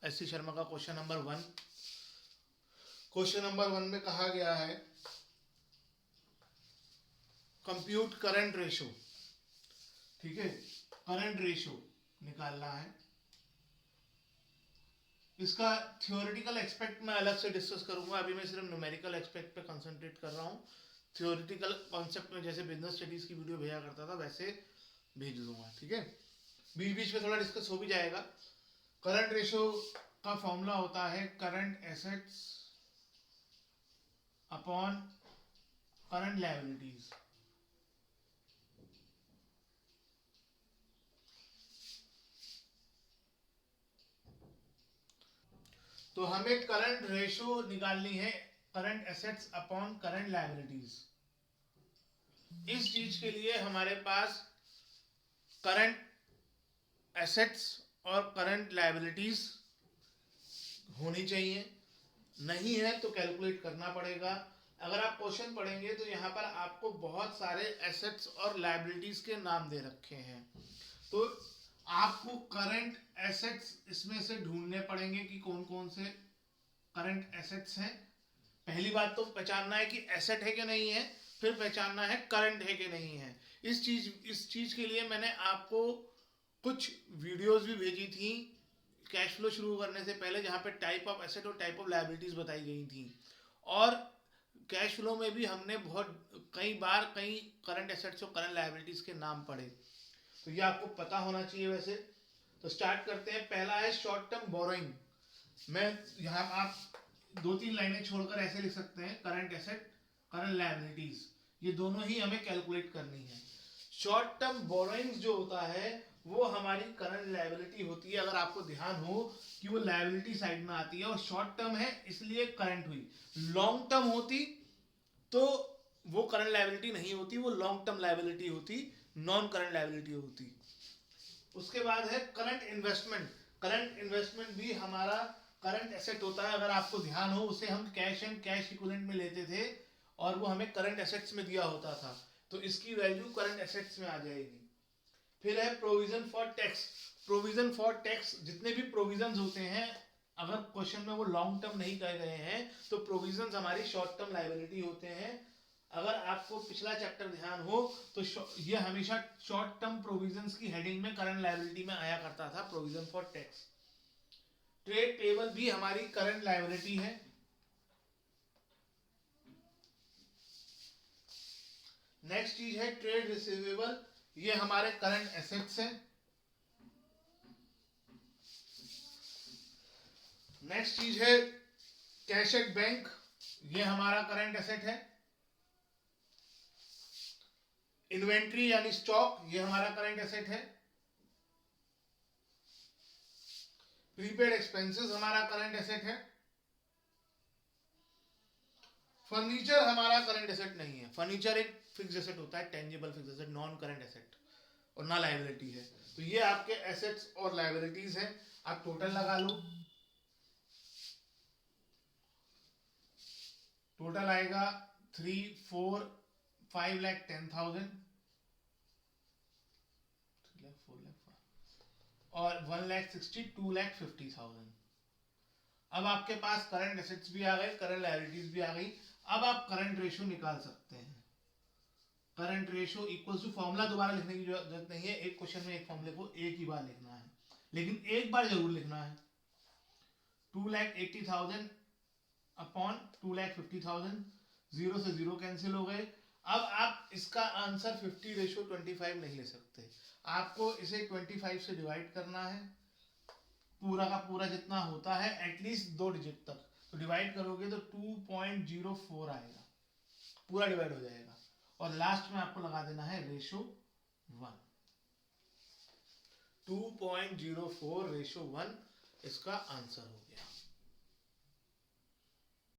SC. Sharma का question number 1। Question number 1 में कहा गया है कंप्यूट करंट रेशो। ठीक है, करंट रेशो निकालना है। इसका थियोरेटिकल एस्पेक्ट मैं अलग से डिस्कस करूंगा, अभी मैं सिर्फ न्यूमेरिकल एस्पेक्ट पे कंसंट्रेट कर रहा हूँ। थियोरेटिकल कॉन्सेप्ट में जैसे बिजनेस स्टडीज की वीडियो भेजा करता था वैसे भेज दूंगा। ठीक है, बीच बीच में थोड़ा डिस्कस हो भी जाएगा। करंट रेशो का फॉर्मूला होता है current assets upon current liabilities. तो हमें करंट रेशो निकालनी है current assets upon current liabilities. इस चीज के लिए हमारे पास करंट एसेट्स और करंट लायबिलिटीज होनी चाहिए। नहीं है तो कैलकुलेट करना पड़ेगा। अगर आप क्वेश्चन पढ़ेंगे तो यहाँ पर आपको बहुत सारे एसेट्स और लायबिलिटीज के नाम दे रखे हैं, तो आपको करंट एसेट्स इसमें से ढूंढने पड़ेंगे कि कौन कौन से करंट एसेट्स हैं। पहली बात तो पहचानना है कि एसेट है कि नहीं है, फिर पहचानना है करंट है कि नहीं है। इस चीज के लिए मैंने आपको कुछ वीडियोस भी भेजी थी कैश फ्लो शुरू करने से पहले, जहां पे टाइप ऑफ एसेट और टाइप ऑफ लायबिलिटीज बताई गई थी। और कैश फ्लो में भी हमने बहुत कई बार कई करंट एसेट्स और करंट लायबिलिटीज के नाम पढ़े, तो ये आपको पता होना चाहिए वैसे। तो स्टार्ट करते हैं। पहला है शॉर्ट टर्म बोरोइंग। मैं यहाँ आप 2-3 लाइनें छोड़कर ऐसे लिख सकते हैं करंट एसेट करंट लायबिलिटीज, ये दोनों ही हमें कैलकुलेट करनी है। शॉर्ट टर्म बोरोइंग्स जो होता है वो हमारी करंट लायबिलिटी होती है। अगर आपको ध्यान हो कि वो लायबिलिटी साइड में आती है और शॉर्ट टर्म है इसलिए करंट हुई। लॉन्ग टर्म होती तो वो करंट लायबिलिटी नहीं होती, वो लॉन्ग टर्म लायबिलिटी होती, नॉन करंट लायबिलिटी होती। उसके बाद है करंट इन्वेस्टमेंट। करंट इन्वेस्टमेंट भी हमारा करंट एसेट होता है। अगर आपको ध्यान हो उसे हम कैश एंड कैश इक्विवेलेंट में लेते थे और वो हमें करंट एसेट्स में दिया होता था, तो इसकी वैल्यू करंट एसेट्स में आ जाएगी। फिर है provision for tax. Provision for tax, जितने भी प्रोविजंस होते हैं अगर क्वेश्चन में वो लॉन्ग टर्म नहीं कहे गए हैं तो प्रोविजंस हमारी शॉर्ट टर्म लायबिलिटी होते हैं। अगर आपको पिछला चैप्टर ध्यान हो तो ये हमेशा शॉर्ट टर्म प्रोविजंस की हेडिंग में करंट लायबिलिटी में आया करता था, provision for tax. Trade payable भी हमारी करंट लायबिलिटी है। नेक्स्ट चीज है ट्रेड रिसीवेबल, ये हमारे करंट एसेट्स हैं। नेक्स्ट चीज है कैश एट बैंक, ये हमारा करंट एसेट है। इन्वेंट्री यानी स्टॉक, ये हमारा करंट एसेट है। प्रीपेड एक्सपेंसेस हमारा करंट एसेट है। फर्नीचर हमारा करंट एसेट नहीं है। फर्नीचर एक फिक्स एसेट होता है, tangible fixed asset, non current asset और ना लायबिलिटी है। तो ये आपके एसेट्स और लायबिलिटीज हैं। आप टोटल लगा लो, टोटल आएगा 3,4,5,10,000 और 1,60,000 2,50,000। अब आपके पास करंट एसेट्स भी आ गए, करंट लायबिलिटीज भी आ गई। अब आप करंट रेशो निकाल सकते हैं। Current ratio equals to, formula दोबारा लिखने की जरूरत नहीं है, एक क्वेश्चन में एक फॉर्मूले को एक ही बार लिखना है, लेकिन एक बार जरूर लिखना है। 2,80,000 अपॉन 2,50,000, 0 से 0 कैंसिल हो गए। अब आप इसका आंसर 50:25 नहीं ले सकते, आपको इसे 25 से डिवाइड करना है। पूरा का पूरा जितना होता है एटलीस्ट 2 डिजिट तक, तो डिवाइड करोगे तो 2.04 आएगा, पूरा डिवाइड हो जाएगा। और लास्ट में आपको लगा देना है रेशो 1। 2.04 रेशो 1 इसका आंसर हो गया।